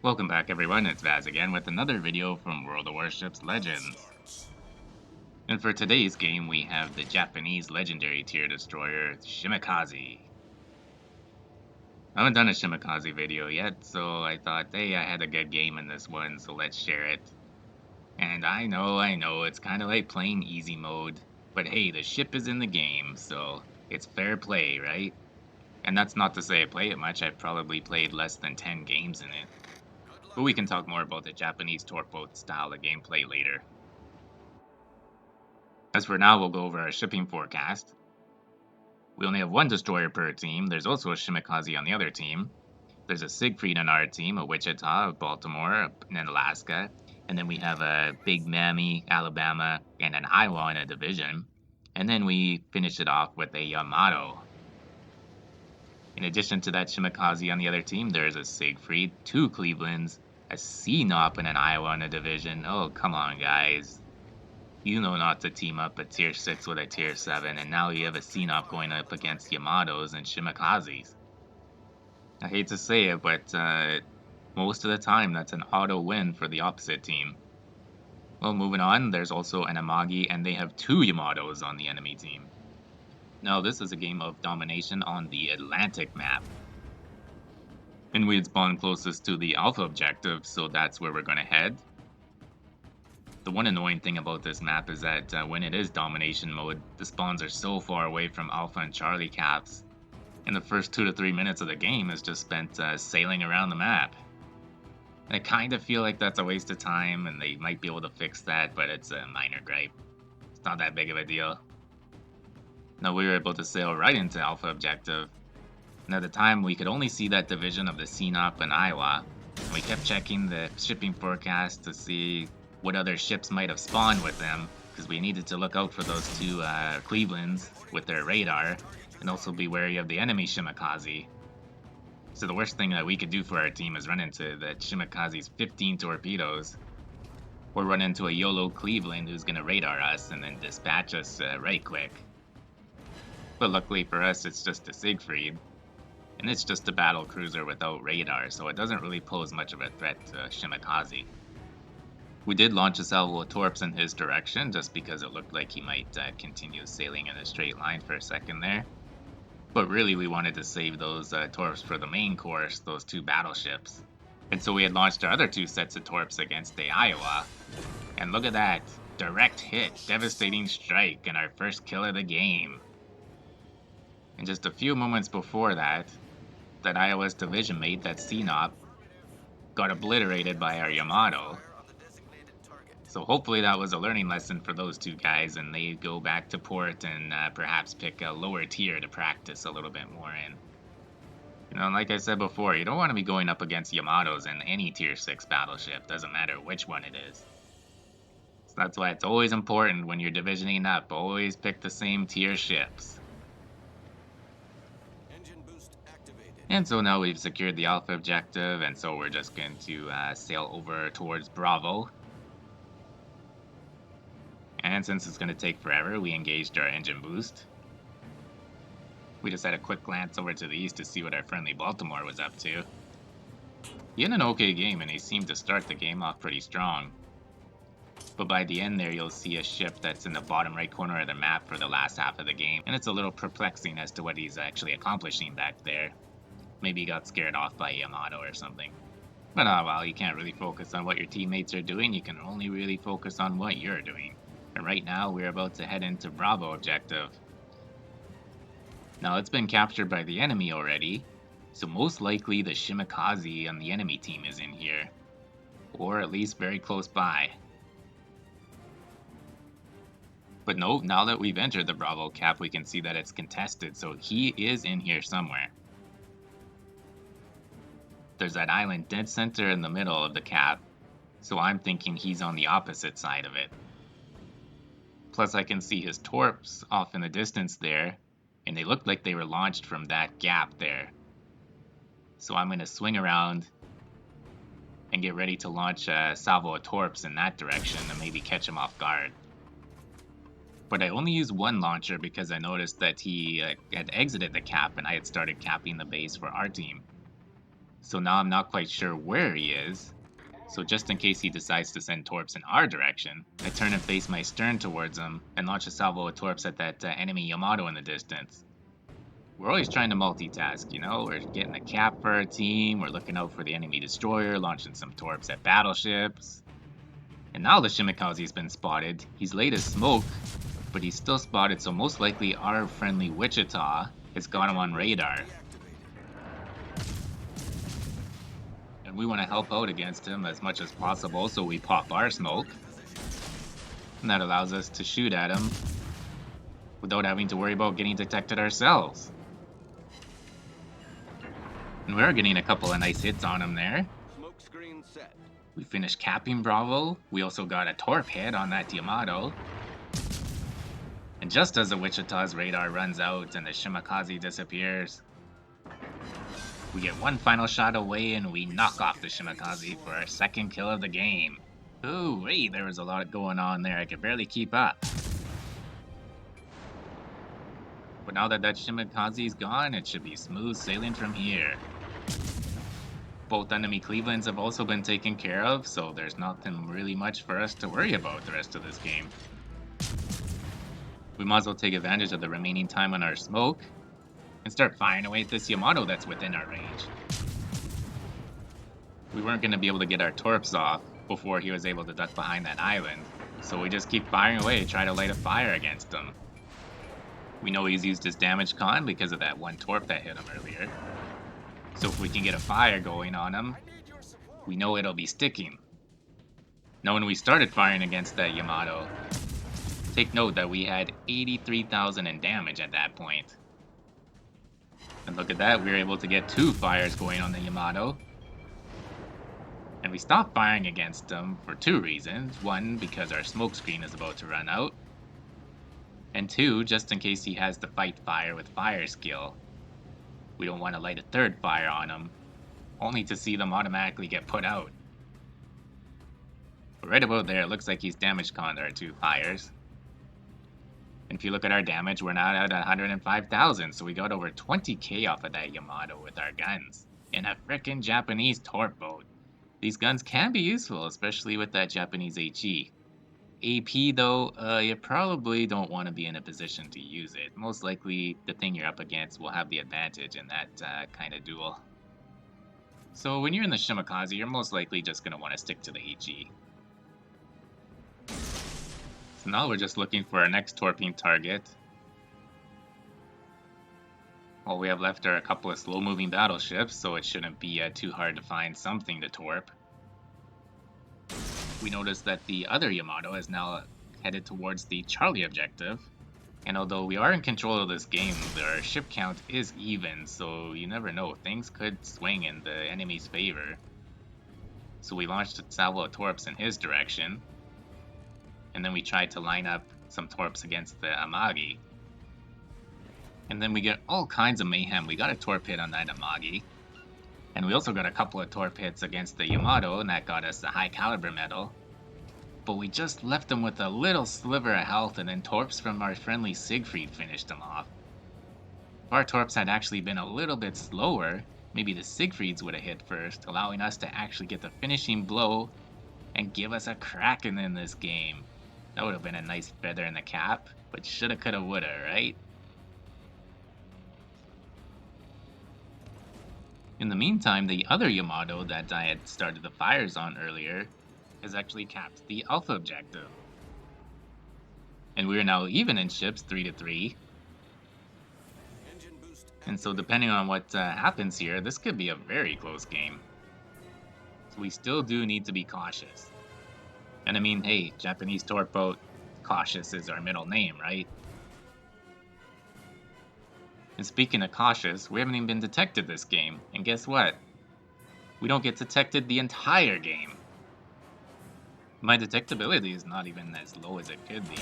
Welcome back everyone, it's Vaz again with another video from World of Warships Legends. And for today's game we have the Japanese legendary tier destroyer Shimakaze. I haven't done a Shimakaze video yet, so I thought, hey, I had a good game in this one, so let's share it. And I know, it's kinda like playing easy mode, but hey, the ship is in the game, so it's fair play, right? And that's not to say I play it much, I've probably played less than 10 games in it. But we can talk more about the Japanese torpedo style of gameplay later. As for now, we'll go over our shipping forecast. We only have one destroyer per team. There's also a Shimakaze on the other team. There's a Siegfried on our team, a Wichita, a Baltimore, and Alaska. And then we have a Big Mammy, Alabama, and an Iowa in a division. And then we finish it off with a Yamato. In addition to that Shimakaze on the other team, there's a Siegfried, two Clevelands, a CNOP, and an Iowa in a division. Oh, come on, guys. You know not to team up a tier 6 with a tier 7, and now you have a CNOP going up against Yamatos and Shimakazes. I hate to say it, but most of the time that's an auto win for the opposite team. Well, moving on, there's also an Amagi, and they have two Yamatos on the enemy team. Now, this is a game of domination on the Atlantic map. And we had spawned closest to the Alpha objective, so that's where we're going to head. The one annoying thing about this map is that when it is domination mode, the spawns are so far away from Alpha and Charlie caps, and the first 2 to 3 minutes of the game is just spent sailing around the map. I kind of feel like that's a waste of time, and they might be able to fix that, but it's a minor gripe. It's not that big of a deal. Now we were able to sail right into Alpha objective, and at the time we could only see that division of the CNOP and Iowa. And we kept checking the shipping forecast to see what other ships might have spawned with them, because we needed to look out for those two Clevelands with their radar, and also be wary of the enemy Shimakaze. So the worst thing that we could do for our team is run into the Shimakaze's 15 torpedoes, or run into a YOLO Cleveland who's going to radar us and then dispatch us right quick. But luckily for us, it's just a Siegfried, and it's just a battle cruiser without radar, so it doesn't really pose much of a threat to Shimakaze. We did launch a salvo of torps in his direction, just because it looked like he might continue sailing in a straight line for a second there. But really we wanted to save those torps for the main course, those two battleships. And so we had launched our other two sets of torps against the Iowa. And look at that, direct hit, devastating strike, and our first kill of the game. And just a few moments before that Iowa's division mate, that CNOP, got obliterated by our Yamato. So hopefully that was a learning lesson for those two guys, and they go back to port and perhaps pick a lower tier to practice a little bit more in. You know, like I said before, you don't want to be going up against Yamatos in any tier 6 battleship, doesn't matter which one it is. So that's why it's always important when you're divisioning up, always pick the same tier ships. And so now we've secured the Alpha objective, and so we're just going to sail over towards Bravo. And since it's going to take forever, we engaged our engine boost. We just had a quick glance over to the east to see what our friendly Baltimore was up to. He had an okay game, and he seemed to start the game off pretty strong. But by the end there, you'll see a ship that's in the bottom right corner of the map for the last half of the game, and it's a little perplexing as to what he's actually accomplishing back there. Maybe he got scared off by Yamato or something. But well, you can't really focus on what your teammates are doing, you can only really focus on what you're doing. And right now, we're about to head into Bravo objective. Now, it's been captured by the enemy already, so most likely the Shimakaze on the enemy team is in here. Or at least very close by. But no, now that we've entered the Bravo cap, we can see that it's contested, so he is in here somewhere. There's that island dead center in the middle of the cap, so I'm thinking he's on the opposite side of it. Plus I can see his torps off in the distance there, and they look like they were launched from that gap there. So I'm going to swing around and get ready to launch a salvo of torps in that direction and maybe catch him off guard. But I only used one launcher because I noticed that he had exited the cap and I had started capping the base for our team. So now I'm not quite sure where he is. So just in case he decides to send torps in our direction, I turn and face my stern towards him and launch a salvo of torps at that enemy Yamato in the distance. We're always trying to multitask, you know? We're getting a cap for our team, we're looking out for the enemy destroyer, launching some torps at battleships. And now the Shimakaze's been spotted. He's laid his smoke, but he's still spotted, so most likely our friendly Wichita has got him on radar. And we want to help out against him as much as possible, so we pop our smoke. And that allows us to shoot at him without having to worry about getting detected ourselves. And we are getting a couple of nice hits on him there. Smoke screen set. We finished capping Bravo. We also got a torp hit on that Yamato. And just as the Wichita's radar runs out and the Shimakaze disappears, we get one final shot away and we knock off the Shimakaze for our second kill of the game. Ooh, wait, there was a lot going on there. I could barely keep up. But now that Shimakaze's gone, it should be smooth sailing from here. Both enemy Clevelands have also been taken care of, so there's nothing really much for us to worry about the rest of this game. We might as well take advantage of the remaining time on our smoke and start firing away at this Yamato that's within our range. We weren't going to be able to get our torps off before he was able to duck behind that island, so we just keep firing away to try to light a fire against him. We know he's used his damage con because of that one torp that hit him earlier. So if we can get a fire going on him, we know it'll be sticking. Now when we started firing against that Yamato, take note that we had 83,000 in damage at that point. And look at that, we were able to get 2 fires going on the Yamato. And we stopped firing against him for 2 reasons. 1, because our smoke screen is about to run out. And 2, just in case he has to fight fire with fire skill. We don't want to light a 3rd fire on him, only to see them automatically get put out. But right about there, it looks like he's damage conned our 2 fires. And if you look at our damage, we're now at 105,000, so we got over 20k off of that Yamato with our guns. In a frickin' Japanese torp boat. These guns can be useful, especially with that Japanese HE. AP though, you probably don't want to be in a position to use it. Most likely, the thing you're up against will have the advantage in that kind of duel. So when you're in the Shimakaze, you're most likely just going to want to stick to the HE. So now we're just looking for our next torping target. All we have left are a couple of slow-moving battleships, so it shouldn't be too hard to find something to torp. We notice that the other Yamato is now headed towards the Charlie objective. And although we are in control of this game, our ship count is even, so you never know. Things could swing in the enemy's favor. So we launched a salvo of torps in his direction. And then we tried to line up some torps against the Amagi. And then we get all kinds of mayhem. We got a torp hit on that Amagi. And we also got a couple of torp hits against the Yamato, and that got us the high caliber medal. But we just left them with a little sliver of health, and then torps from our friendly Siegfried finished them off. If our torps had actually been a little bit slower, maybe the Siegfrieds would have hit first, allowing us to actually get the finishing blow and give us a Kraken in this game. That would have been a nice feather in the cap, but shoulda, coulda, woulda, right? In the meantime, the other Yamato that I had started the fires on earlier has actually capped the Alpha objective. And we are now even in ships 3-3. And so depending on what happens here, this could be a very close game. So we still do need to be cautious. And I mean, hey, Japanese torp boat, cautious is our middle name, right? And speaking of cautious, we haven't even been detected this game. And guess what? We don't get detected the entire game. My detectability is not even as low as it could be.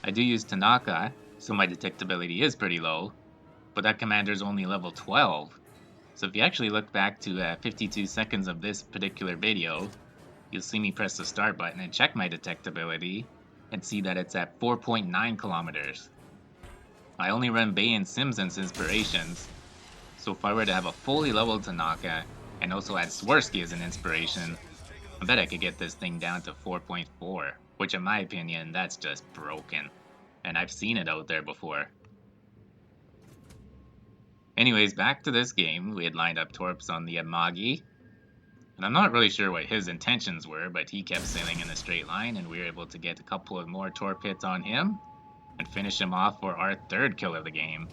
I do use Tanaka, so my detectability is pretty low. But that commander's only level 12. So if you actually look back to 52 seconds of this particular video, you'll see me press the start button and check my detectability and see that it's at 4.9 kilometers. I only run Bay and Simpsons inspirations, So if I were to have a fully leveled Tanaka and also add Swirsky as an inspiration, I bet I could get this thing down to 4.4, which in my opinion, that's just broken. And I've seen it out there before. Anyways, back to this game, we had lined up Torps on the Amagi, and I'm not really sure what his intentions were, but he kept sailing in a straight line, and we were able to get a couple of more Torp hits on him, and finish him off for our third kill of the game.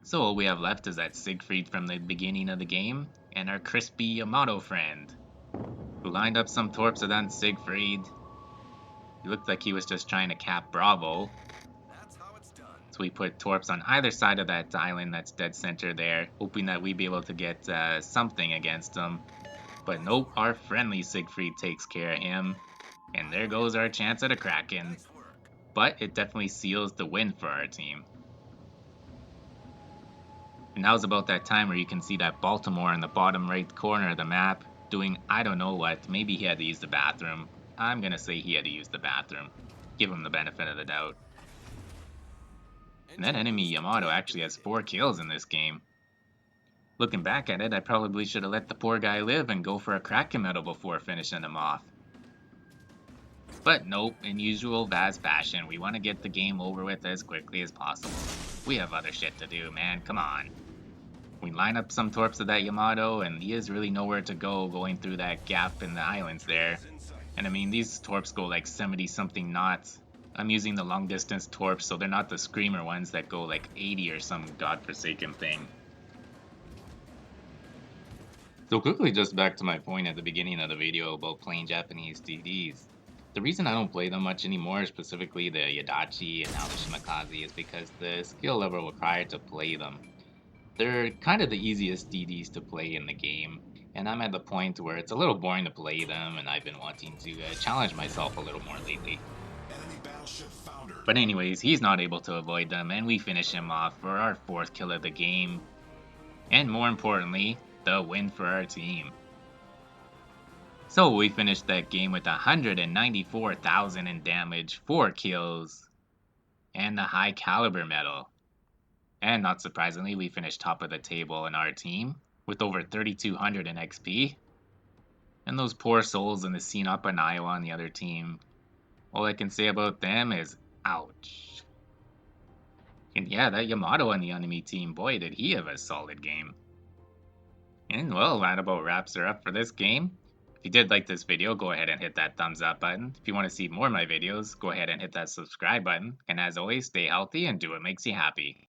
So all we have left is that Siegfried from the beginning of the game, and our crispy Yamato friend, who lined up some Torps on Siegfried. He looked like he was just trying to cap Bravo. So we put Torps on either side of that island that's dead center there, hoping that we'd be able to get something against him. But nope, our friendly Siegfried takes care of him. And there goes our chance at a Kraken. But it definitely seals the win for our team. And now's about that time where you can see that Baltimore in the bottom right corner of the map doing I don't know what. Maybe he had to use the bathroom. I'm gonna say he had to use the bathroom. Give him the benefit of the doubt. And that enemy Yamato actually has 4 kills in this game. Looking back at it, I probably should have let the poor guy live and go for a Kraken medal before finishing him off. But nope, in usual Vaz fashion, we want to get the game over with as quickly as possible. We have other shit to do, man, come on. We line up some Torps of that Yamato, and he has really nowhere to go going through that gap in the islands there. And I mean, these Torps go like 70-something knots. I'm using the long distance Torps, so they're not the Screamer ones that go like 80 or some godforsaken thing. So quickly just back to my point at the beginning of the video about playing Japanese DDs. The reason I don't play them much anymore, specifically the Yadachi and now the Shimakaze, is because the skill level required to play them. They're kind of the easiest DDs to play in the game, and I'm at the point where it's a little boring to play them, and I've been wanting to challenge myself a little more lately. But anyways, he's not able to avoid them, and we finish him off for our 4th kill of the game. And more importantly, the win for our team. So we finished that game with 194,000 in damage, 4 kills, and the high caliber medal. And not surprisingly, we finished top of the table in our team with over 3,200 in XP. And those poor souls in the scene up in Iowa on the other team, all I can say about them is ouch. And yeah, that Yamato on the enemy team, boy did he have a solid game. And well, that about wraps her up for this game. If you did like this video, go ahead and hit that thumbs up button. If you want to see more of my videos, go ahead and hit that subscribe button. And as always, stay healthy and do what makes you happy.